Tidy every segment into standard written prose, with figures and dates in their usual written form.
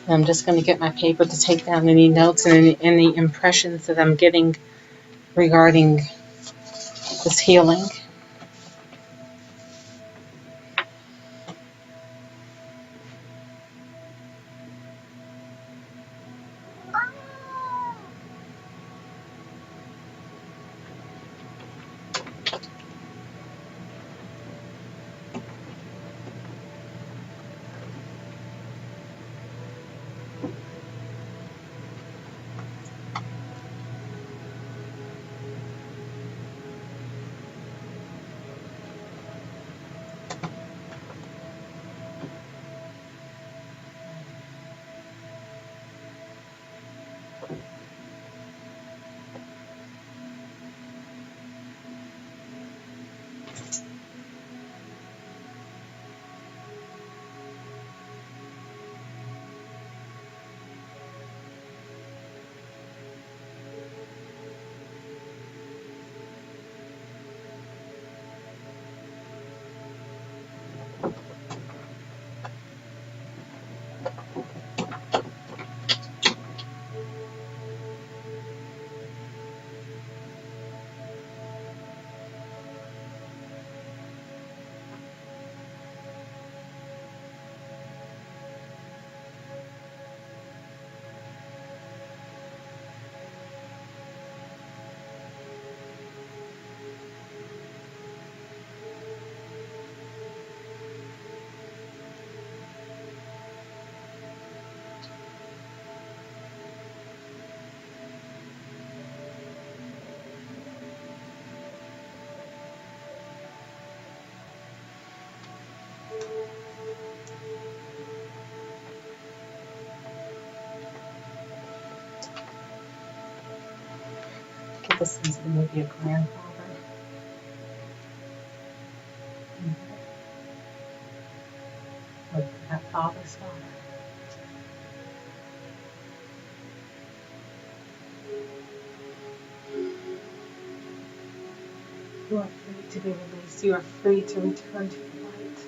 I'm just going to get my paper to take down any notes and any impressions that I'm getting regarding this healing. Get this into the movie of grandfather. Or that father's father. You are free to be released. You are free to return to the light.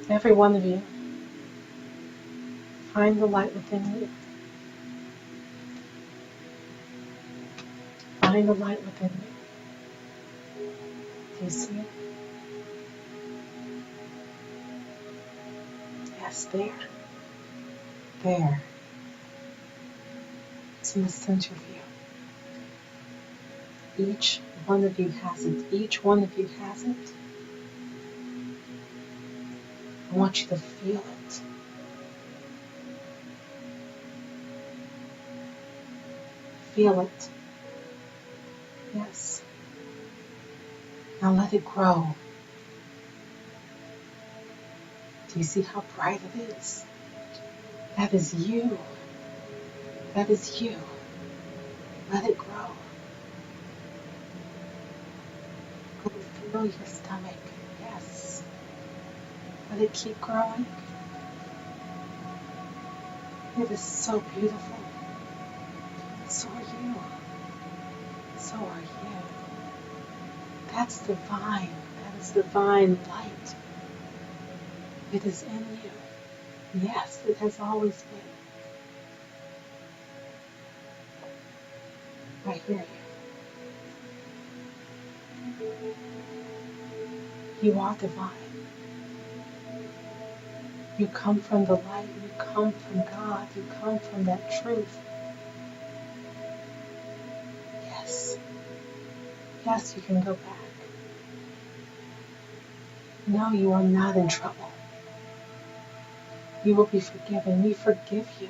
Every one of you, find the light within you. Find the light within you. Do you see it? Yes, there. There. It's in the center of you. Each one of you has it. Each one of you has it. I want you to feel it. Feel it. Yes. Now let it grow. Do you see how bright it is? That is you. That is you. Let it grow. Feel your stomach. Yes. Let it keep growing. It is so beautiful. So are you. So are you. That's divine. That is divine light. It is in you. Yes, it has always been. I hear you. You are divine. You come from the light. You come from God. You come from that truth. Yes. Yes, you can go back. No, you are not in trouble. You will be forgiven. We forgive you.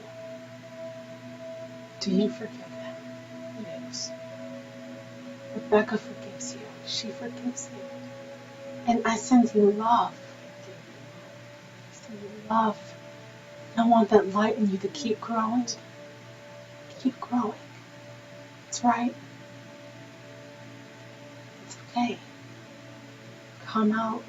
Do you forgive them? Yes. Rebecca forgives you. She forgives you. And I send you love. I send you love. I want that light in you to keep growing. Keep growing. It's right. It's okay. Come out.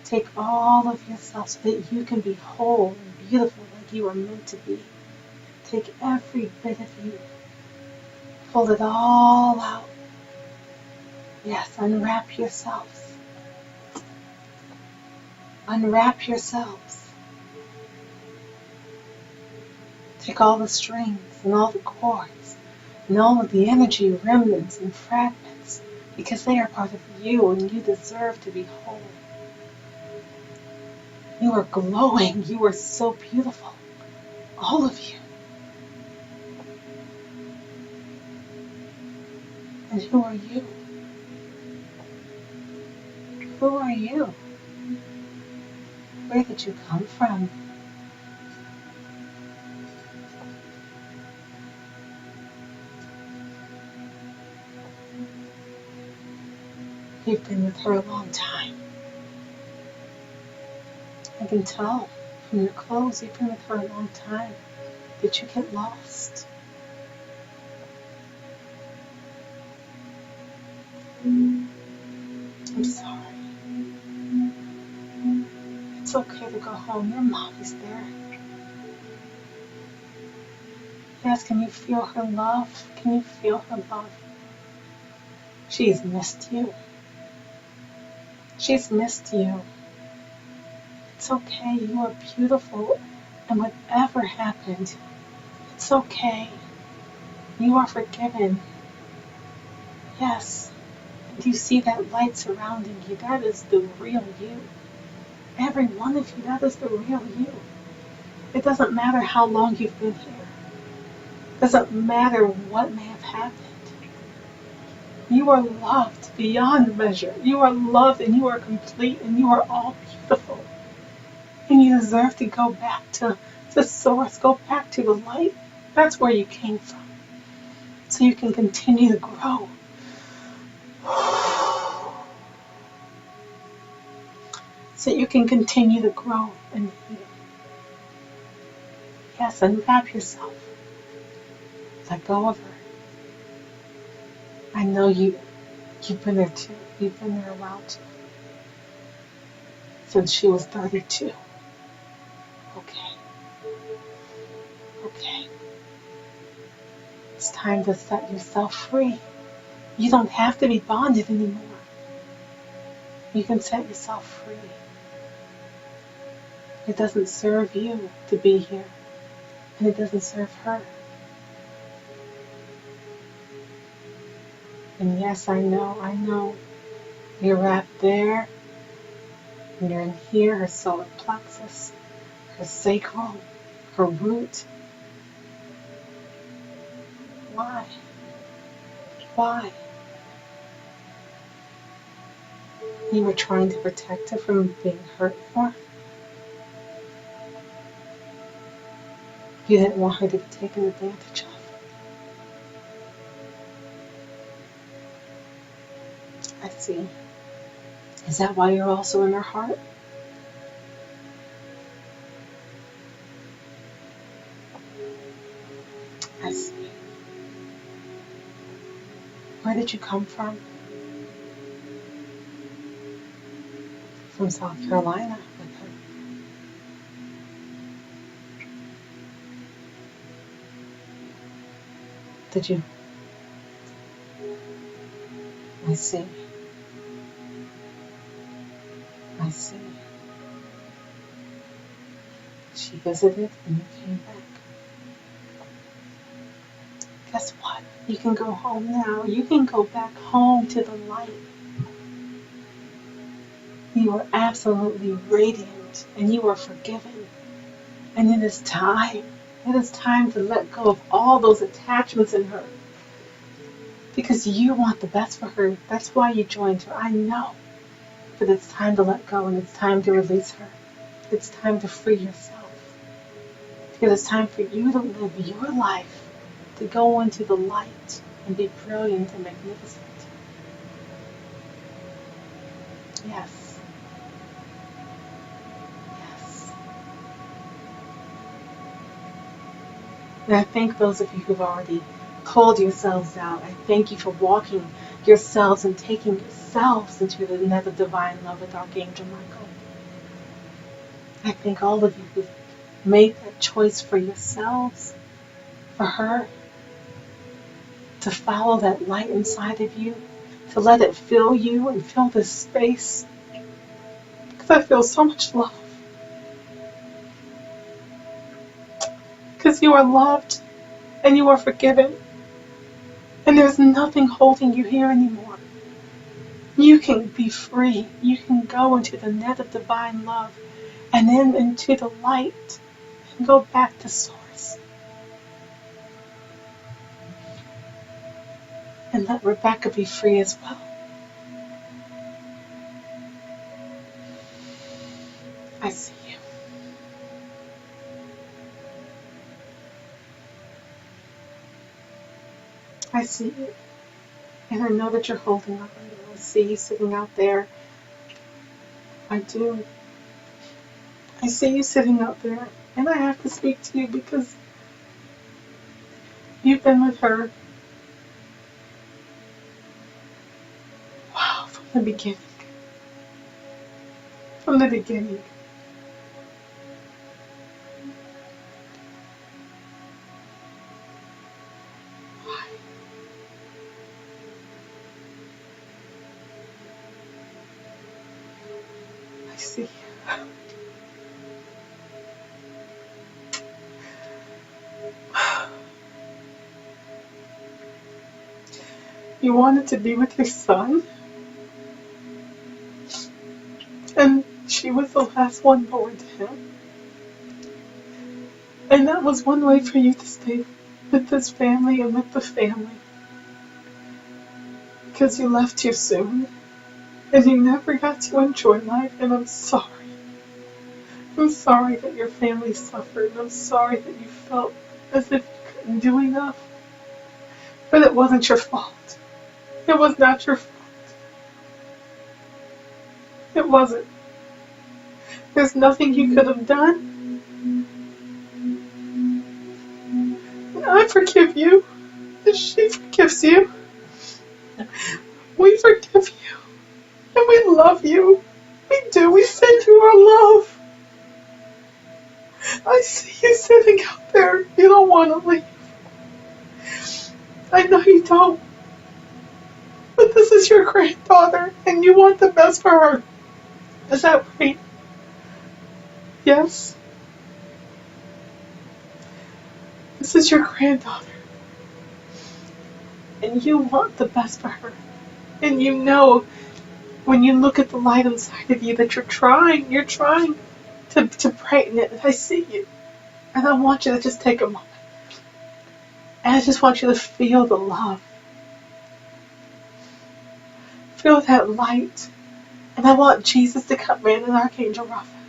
Take all of yourself so that you can be whole and beautiful like you are meant to be. Take every bit of you. Pull it all out. Yes, unwrap yourselves. Unwrap yourselves. Take all the strings and all the cords and all of the energy remnants and fragments, because they are part of you and you deserve to be whole. You are glowing. You are so beautiful. All of you. And who are you? Who are you? Where did you come from? You've been with her a long time. I can tell from your clothes you've been with her a long time. Did you get lost? I'm sorry. It's okay to go home. Your mommy's there. Yes, can you feel her love? Can you feel her love? She's missed you. She's missed you. It's okay. You are beautiful. And whatever happened, it's okay. You are forgiven. Yes. And you see that light surrounding you. That is the real you. Every one of you, that is the real you. It doesn't matter how long you've been here. It doesn't matter what may have happened. You are loved beyond measure. You are loved and you are complete and you are all beautiful. And you deserve to go back to the source, go back to the light. That's where you came from. So you can continue to grow. So you can continue to grow and heal. Yes, unwrap yourself. Let go of her. I know you've been there too. You've been there a while too. Since she was 32. Okay. Okay. It's time to set yourself free. You don't have to be bonded anymore. You can set yourself free. It doesn't serve you to be here. And it doesn't serve her. And yes, I know. You're wrapped there. And you're in here, her solar plexus, her sacral, her root. Why? Why? You were trying to protect her from being hurt more? You didn't want her to be taken advantage of. I see. Is that why you're also in her heart? I see. Where did you come from? From South Carolina with her. Did you? I see. I see. She visited and you came back. Guess what? You can go home now. You can go back home to the light. You are absolutely radiant and you are forgiven. And it is time. It is time to let go of all those attachments in her. Because you want the best for her. That's why you joined her. I know. But it's time to let go and it's time to release her. It's time to free yourself. Because it's time for you to live your life, to go into the light and be brilliant and magnificent. Yes. Yes. And I thank those of you who've already pulled yourselves out. I thank you for walking yourselves and taking yourselves into the net of divine love with Archangel Michael. I thank all of you who've made that choice for yourselves, for her, to follow that light inside of you, to let it fill you and fill this space. Because I feel so much love. Because you are loved and you are forgiven. And there's nothing holding you here anymore. You can be free. You can go into the net of divine love and then into the light and go back to source. And let Rebecca be free as well. I see you. I see you. And I know that you're holding up. I see you sitting out there. I do. I see you sitting out there. And I have to speak to you because you've been with her. Wow, from the beginning. From the beginning. Why? I see you. You wanted to be with your son, and she was the last one born to him. And that was one way for you to stay with this family and with the family. Because you left too soon, and you never got to enjoy life, and I'm sorry. I'm sorry that your family suffered, and I'm sorry that you felt as if you couldn't do enough. But it wasn't your fault. It was not your fault. It wasn't. There's nothing you could have done. I forgive you. And she forgives you. We forgive you. And we love you. We do. We send you our love. I see you sitting out there. You don't want to leave. I know you don't. But this is your granddaughter, and you want the best for her. Is that right? Yes? This is your granddaughter. And you want the best for her. And you know, when you look at the light inside of you, that you're trying to brighten it. And I see you. And I want you to just take a moment. And I just want you to feel the love. Feel that light. And I want Jesus to come in and Archangel Raphael.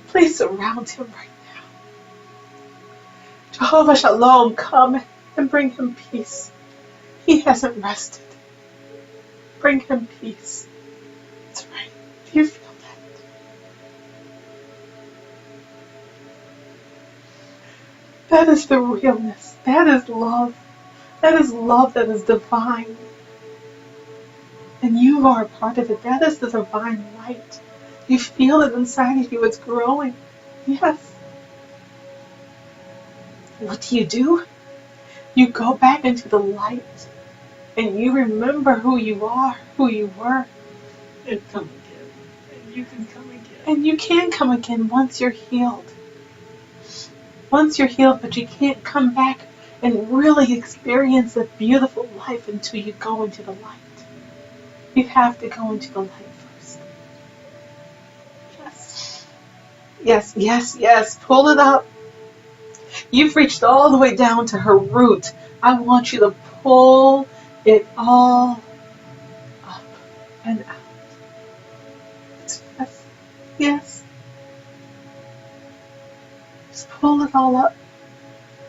Please surround him right now. Jehovah Shalom, come and bring him peace. He hasn't rested. Bring him peace. That's right. Do you feel that? That is the realness. That is love. That is love that is divine. And you are a part of it. That is the divine light. You feel it inside of you. It's growing. Yes. What do? You go back into the light. And you remember who you are, who you were. And come again. And you can come again. And you can come again once you're healed. Once you're healed, but you can't come back and really experience a beautiful life until you go into the light. You have to go into the light first. Yes. Yes, yes, yes. Pull it up. You've reached all the way down to her root. I want you to pull it all up and out. Yes. Yes. Just pull it all up.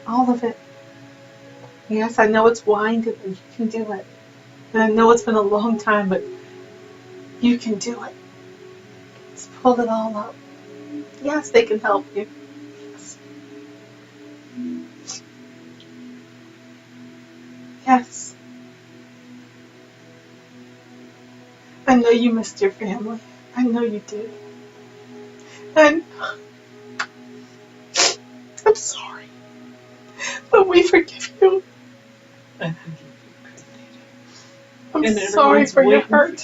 All of it. Yes, I know it's winded, but you can do it. And I know it's been a long time, but you can do it. Just pull it all up. Yes, they can help you. Yes. Yes. I know you missed your family. I know you did. And I'm sorry. But we forgive you. I forgive you, Granddaddy. And sorry everyone's for your waiting hurt.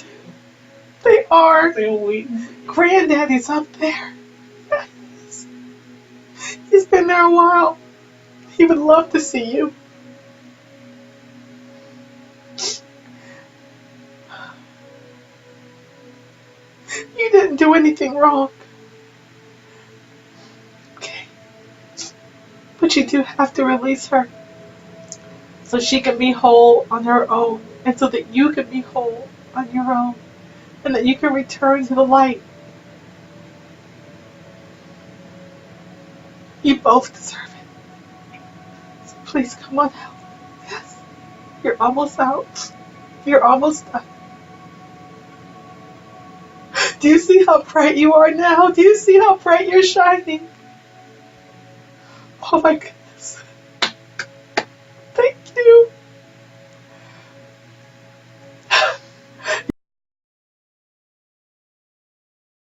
for you. They are. They're waiting for you. Granddaddy's up there. He's been there a while. He would love to see you. You didn't do anything wrong. Okay. But you do have to release her so she can be whole on her own and so that you can be whole on your own and that you can return to the light. You both deserve it. So please come on out. Yes. You're almost out. You're almost done. Do you see how bright you are now? Do you see how bright you're shining? Oh my goodness. Thank you.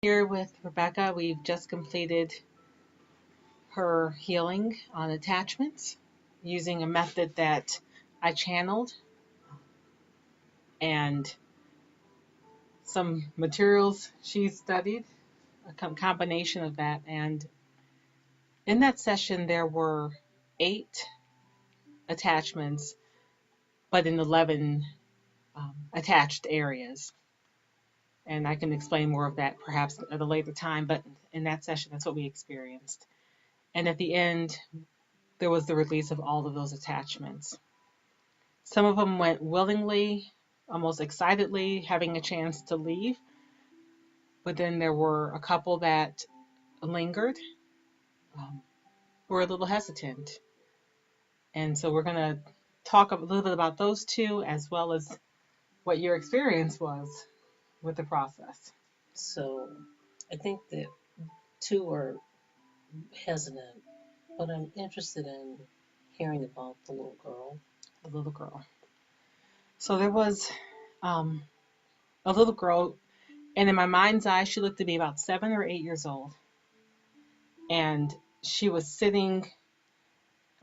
Here with Rebecca, we've just completed her healing on attachments using a method that I channeled and some materials she studied, a combination of that. And in that session, there were 8 attachments, but in 11 attached areas. And I can explain more of that perhaps at a later time, but in that session, that's what we experienced. And at the end, there was the release of all of those attachments. Some of them went willingly, almost excitedly, having a chance to leave. But then there were a couple that lingered, were a little hesitant. And so we're going to talk a little bit about those two as well as what your experience was with the process. So I think that 2 are hesitant, but I'm interested in hearing about the little girl. The little girl. So there was a little girl, and in my mind's eye, she looked to be about 7 or 8 years old. And she was sitting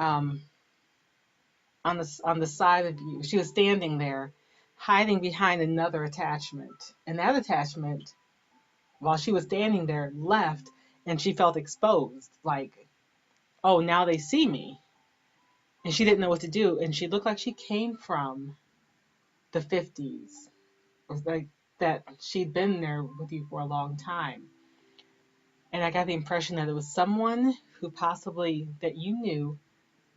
um, on the side of you. She was standing there, hiding behind another attachment. And that attachment, while she was standing there, left, and she felt exposed. Like, oh, now they see me. And she didn't know what to do. And she looked like she came from the 50s, or like that she'd been there with you for a long time. And I got the impression that it was someone who possibly that you knew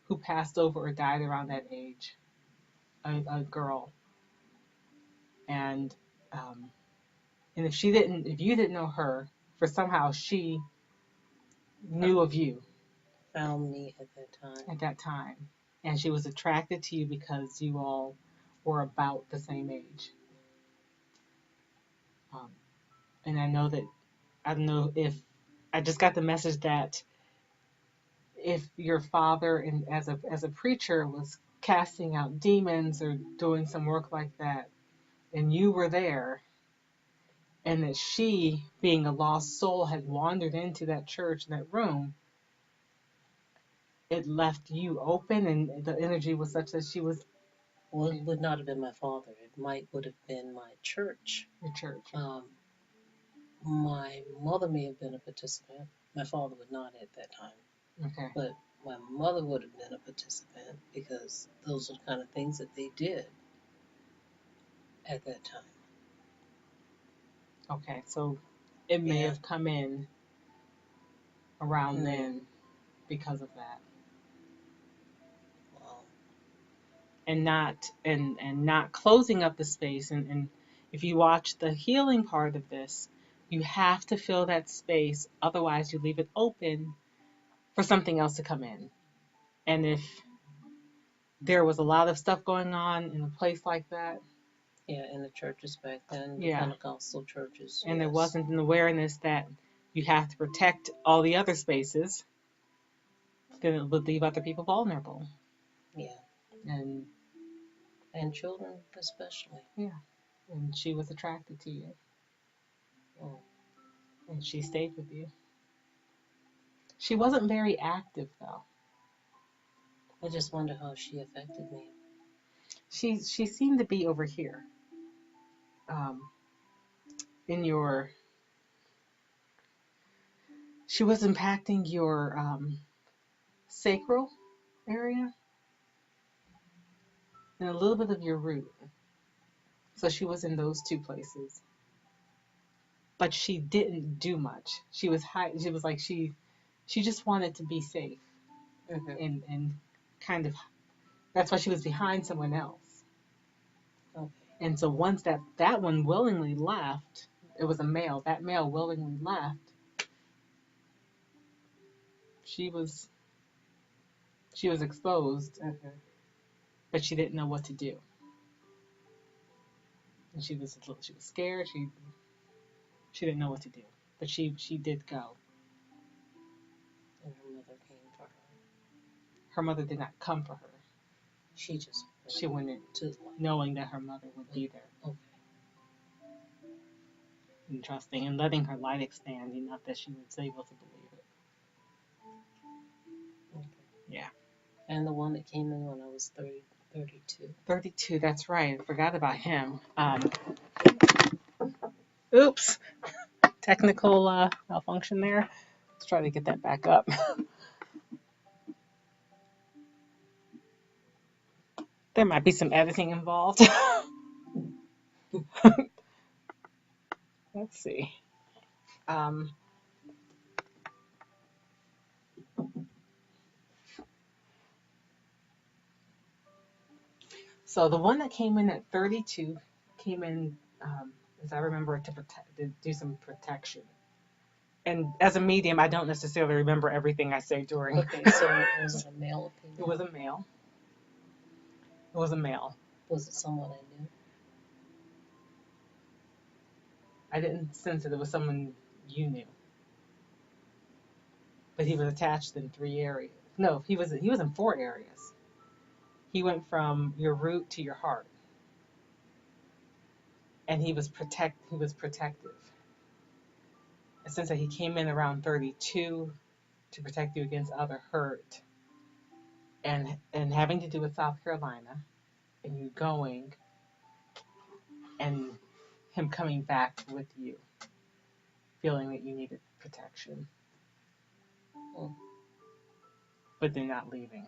who passed over or died around that age, a girl. And um, and if you didn't know her, for somehow she knew of you Found me at that time. and she was attracted to you because you all were about the same age. Um, and I don't know if I just got the message that if your father and as a preacher was casting out demons or doing some work like that, and you were there, and that she, being a lost soul, had wandered into that church, that room, it left you open, and the energy was such that she was Well, it would not have been my father. It would have been my church. your church. My mother may have been a participant. My father would not at that time. Okay. But my mother would have been a participant because those are the kind of things that they did at that time. Okay. So it may Yeah. have come in around then because of that. Wow. And not closing up the space, and if you watch the healing part of this, you have to fill that space, otherwise you leave it open for something else to come in. And if there was a lot of stuff going on in a place like that, Yeah, in the churches back then, the yeah, Pentecostal churches. and there Yes. wasn't an awareness that you have to protect all the other spaces, then it would leave other people vulnerable. Yeah. And Children especially. yeah, and she was attracted to you, Oh. and she stayed with you. She wasn't very active though. I just wonder how she affected me. She seemed to be over here. um, in your, she was impacting your sacral area and a little bit of your root. So she was in those two places, but she didn't do much. She was high. She was like she just wanted to be safe, and kind of that's why she was behind someone else. Okay. And so once that one willingly left, it was a male. That male willingly left. She was exposed, but she didn't know what to do. And she was scared. She didn't know what to do, but she did go. And her mother came for her. Her mother did not come for her. She just She went in to the light. knowing that her mother would be there. Okay. And trusting and letting her light expand enough that she was able to believe it. Okay. Yeah. And the one that came in when I was 32. 32, that's right. I forgot about him. Oops. Technical malfunction there. Let's try to get that back up. There might be some editing involved. Let's see. So the one that came in at 32 came in, as I remember, to do some protection. And as a medium, I don't necessarily remember everything I say during. Okay, so was it a male opinion? It was a male. It was a male. Was it someone I knew? I didn't sense that it was someone you knew. But he was attached in 3 areas. No, he was in 4 areas. He went from your root to your heart. And he was protective. I sense that he came in around 32 to protect you against other hurt. And having to do with South Carolina, and you going, and him coming back with you, feeling that you needed protection, but then not leaving,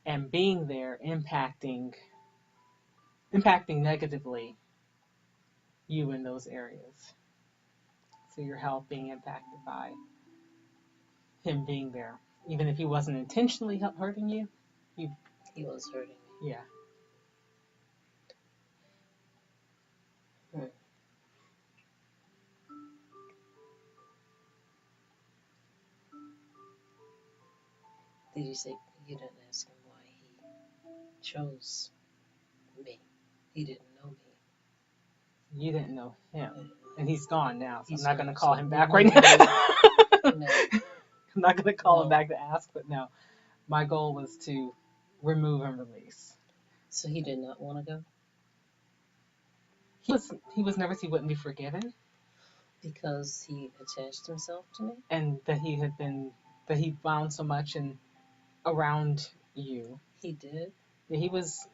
and being there, impacting negatively you in those areas. So your health being impacted by him being there, even if he wasn't intentionally hurting you, He was hurting me. yeah. Did you say you didn't ask him why he chose me? He didn't know me. You didn't know him, and he's gone now. So He's I'm not going gone, to call so him no, back no, right no, now. No. I'm not going to call him No. back to ask, but no. My goal was to remove and release. So he did not want to go He was nervous he wouldn't be forgiven, because he attached himself to me. and that he found so much around you. He did. Yeah, he was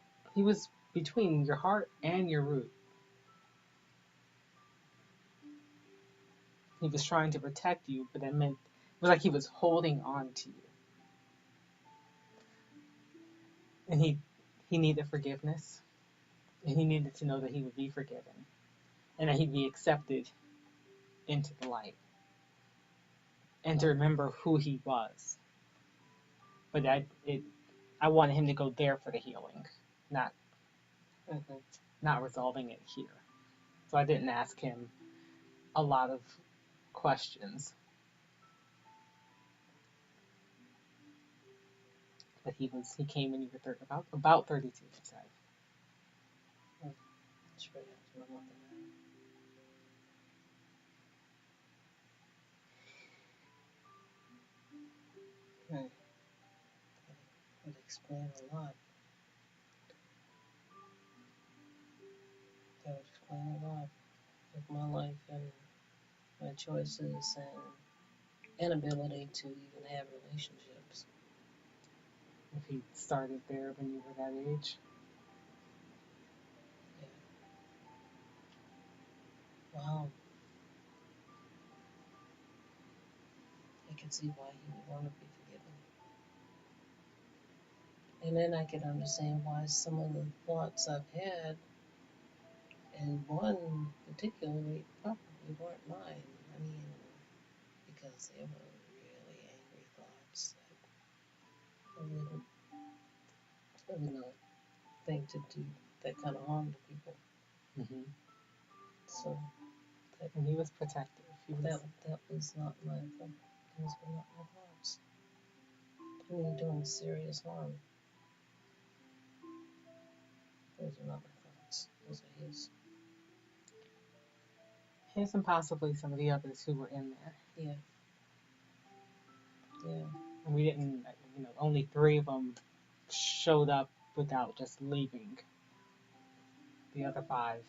between your heart and your root. He was trying to protect you, but it was like he was holding on to you. And he needed forgiveness. And he needed to know that he would be forgiven. And that he'd be accepted into the light. And to remember who he was. But I wanted him to go there for the healing, not resolving it here. So I didn't ask him a lot of questions. But he came when you were about 32, he said. That's right after my mother died. That would explain a lot. That would explain a lot of my life and my choices and inability to even have relationships. If he started there when you were that age. Yeah. Wow. I can see why he would want to be forgiven. And then I can understand why some of the thoughts I've had, and one particularly probably weren't mine. I mean, because they were really angry thoughts that I wouldn't think to do that kind of harm to people. Hmm. So And he was protective. that was not my thought. Those were not my thoughts. I mean, doing serious harm. Those are not my thoughts. Those are his. his and possibly some of the others who were in there. Yeah. Yeah. And we didn't, only 3 of them showed up without just leaving. The other 5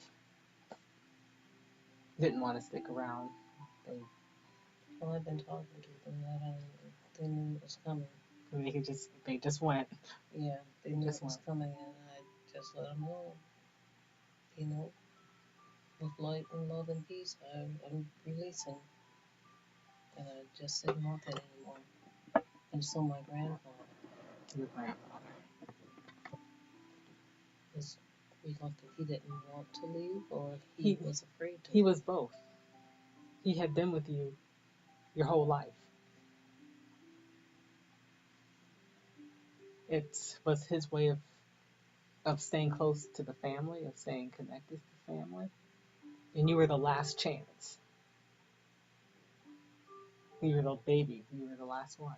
didn't want to stick around. Well, I've been talking to them that they knew it was coming. They just went. Yeah, they knew Just it was went. coming, and I just let them know, you know, with light and love and peace, I'm releasing. And I just didn't want that anymore. And so my grandfather Your grandfather. was reluctant. He didn't want to leave, or he was afraid to. He was both. He had been with you your whole life. It was his way of staying close to the family, of staying connected to the family. And you were the last chance. You were the baby. You were the last one.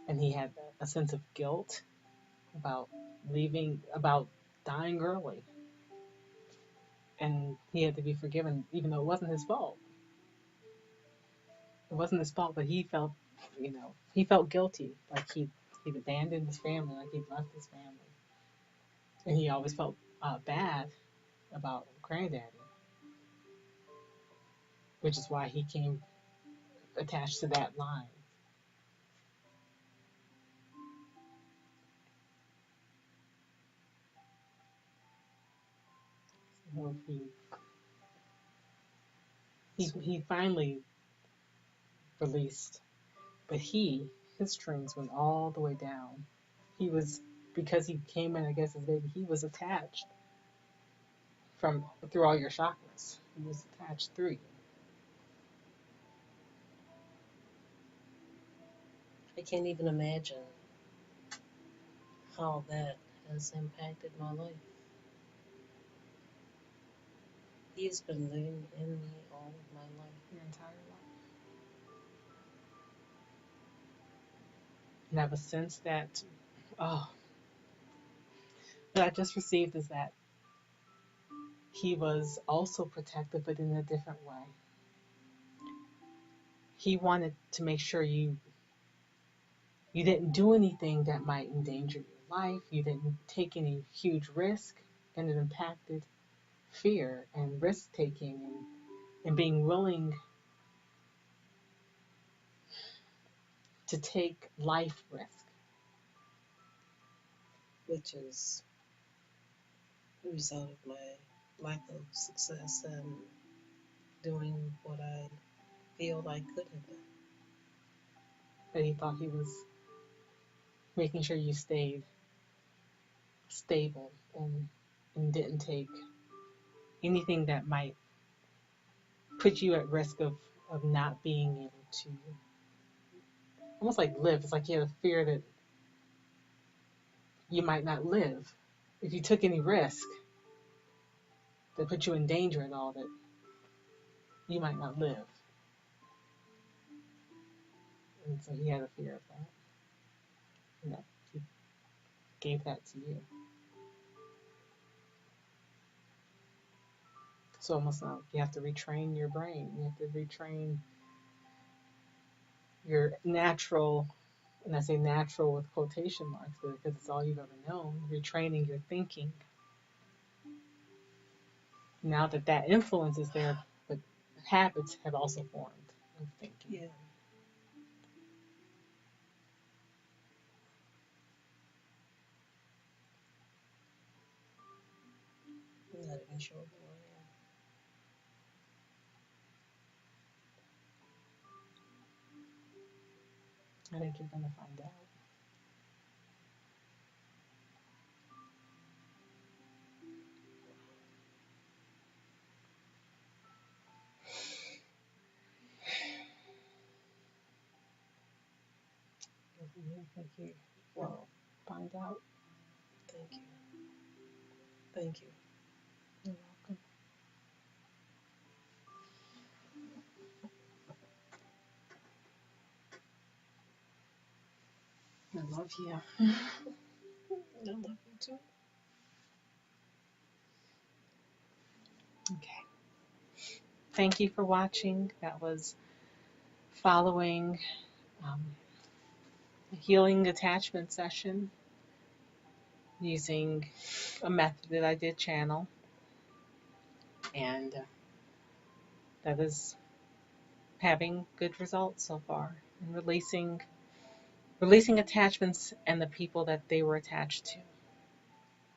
And he had a sense of guilt about leaving, about dying early. And he had to be forgiven, even though it wasn't his fault. It wasn't his fault, but he felt guilty, like he'd abandoned his family, like he'd left his family. And he always felt bad about Granddaddy, which is why he came attached to that line. So he finally released, but his strings went all the way down. He was, because he came in, I guess, as baby, he was attached through all your chakras. He was attached through you. I can't even imagine how that has impacted my life. He's been living in me all of my life. Your entire life. And I have a sense that, oh, that I just received is that he was also protective, but in a different way. He wanted to make sure you didn't do anything that might endanger your life. You didn't take any huge risk, and it impacted fear and risk taking and being willing to take life risk. Which is a result of my lack of success and doing what I feel I could have done. But he thought he was making sure you stayed stable and didn't take anything that might put you at risk of not being able to almost like live. It's like you had a fear that you might not live if you took any risk that put you in danger at all, that you might not live. And so he had a fear of that. And that he gave that to you. So almost now you have to retrain your brain. You have to retrain your natural, and I say natural with quotation marks because it's all you've ever known, retraining your thinking. Now that influence is there, but habits have also formed of thinking. Yeah. not even sure who I I think you're going to find out. I think you am. will find out. Thank you. Thank you. You're welcome. I love you. I love you too. Okay. Thank you for watching. That was following a healing attachment session using a method that I did channel, and that is having good results so far, and releasing attachments and the people that they were attached to,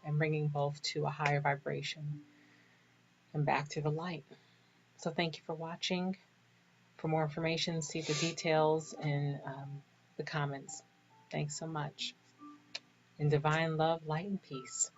and bringing both to a higher vibration and back to the light. So thank you for watching. For more information, see the details in the comments. Thanks so much. In divine love, light, and peace.